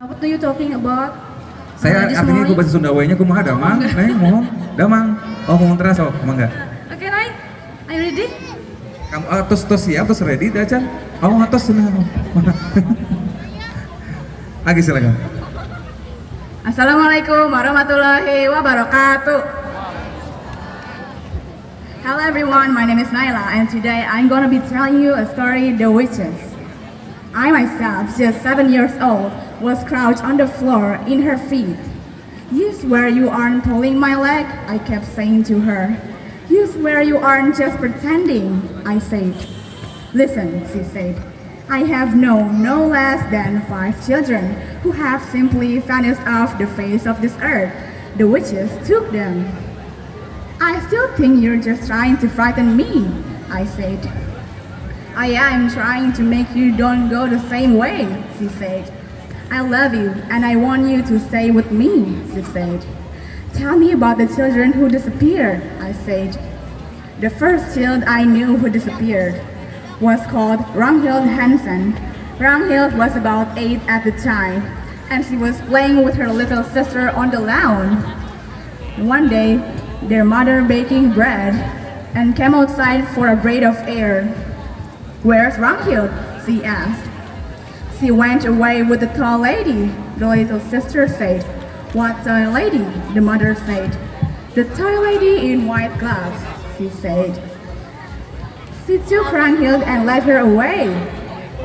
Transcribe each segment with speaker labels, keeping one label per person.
Speaker 1: What are you talking about?
Speaker 2: Saya artinya ku bahasa Sunda we-nya kumaha damang, mohon, damang. Oh, ngomong terus oh, mangga.
Speaker 1: Oke, Nay. Are you ready?
Speaker 2: Kamu tos siap, tos ready dah, Chan? Oh, tos senang. Lagi silakan.
Speaker 1: Assalamualaikum warahmatullahi wabarakatuh. Hello everyone, my name is Naila and today I'm gonna be telling you a story, The Witches. I myself, just 7 years old, was crouched on the floor in her feet. You swear you aren't pulling my leg, I kept saying to her. You swear you aren't just pretending, I said. Listen, she said. I have known no less than 5 children who have simply vanished off the face of this earth. The witches took them. I still think you're just trying to frighten me, I said. I am trying to make you don't go the same way, she said. I love you and I want you to stay with me, she said. Tell me about the children who disappeared, I said. The first child I knew who disappeared was called Ragnhild Hansen. Ragnhild was about 8 at the time, and she was playing with her little sister on the lawn. One day, their mother baking bread and came outside for a breath of air. Where's Ragnhild? She asked. She went away with the tall lady, the little sister said. What tall lady? The mother said. The tall lady in white gloves, she said. She took Ragnhild and led her away.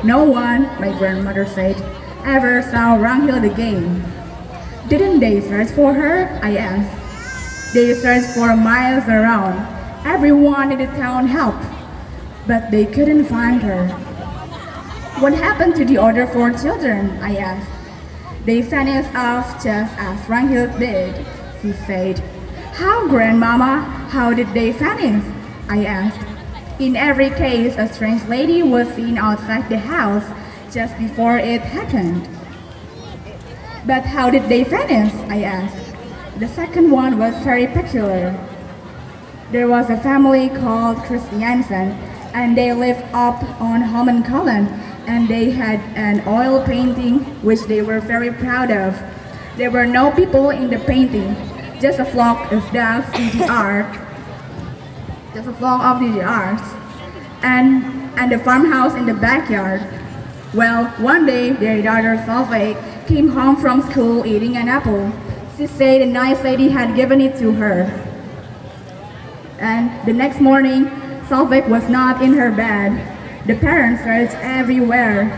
Speaker 1: No one, my grandmother said, ever saw Ragnhild again. Didn't they search for her? I asked. They searched for miles around. Everyone in the town helped, but they couldn't find her. What happened to the other 4 children? I asked. They vanished off just as Ragnhild did, she said. How, Grandmama? How did they vanish? I asked. In every case, a strange lady was seen outside the house just before it happened. But how did they vanish? I asked. The second one was very peculiar. There was a family called Christiansen, and they lived up on Holmenkollen, and they had an oil painting which they were very proud of. There were no people in the painting, just a flock of doves in the ark. Just a flock of the arks, and the farmhouse in the backyard. Well, one day their daughter Solveig came home from school eating an apple. She said a nice lady had given it to her. And the next morning, Solveig was not in her bed. The parents searched everywhere.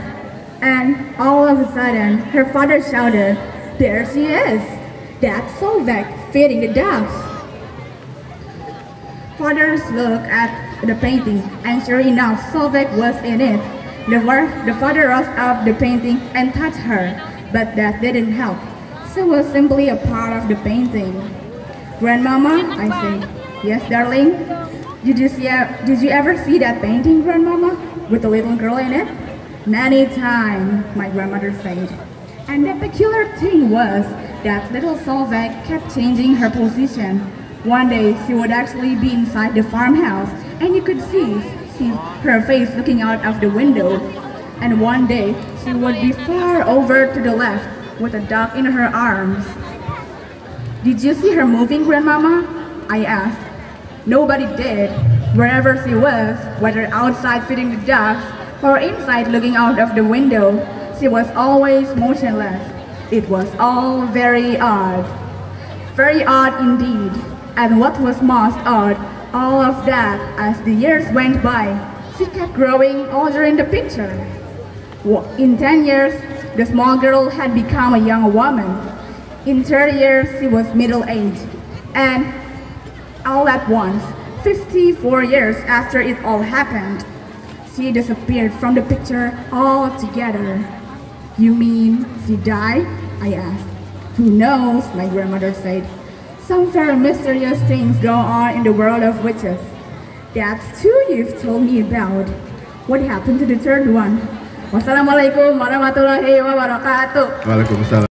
Speaker 1: And all of a sudden, her father shouted, "There she is! That's Solveig feeding the doves." Fathers looked at the painting, and sure enough, Solveig was in it. The father rushed up the painting and touched her, but that didn't help. She was simply a part of the painting. Grandmama, I said. Yes, darling? Did you ever see that painting, Grandmama, with the little girl in it? Many times, my grandmother said. And the peculiar thing was that little Solveig kept changing her position. One day, she would actually be inside the farmhouse, and you could see her face looking out of the window. And one day, she would be far over to the left with a dog in her arms. Did you see her moving, Grandmama? I asked. Nobody did. Wherever she was, whether outside feeding the dogs or inside looking out of the window, she was always motionless. It was all very odd. Very odd indeed. And what was most odd, all of that, as the years went by, she kept growing older in the picture. In 10 years, the small girl had become a young woman. In 30 years, she was middle-aged. And all at once, 54 years after it all happened, she disappeared from the picture altogether. You mean she died? I asked. Who knows, my grandmother said. Some very mysterious things go on in the world of witches. That's 2 you've told me about. What happened to the third one? Wassalamualaikum warahmatullahi wabarakatuh.
Speaker 2: Waalaikumsalam.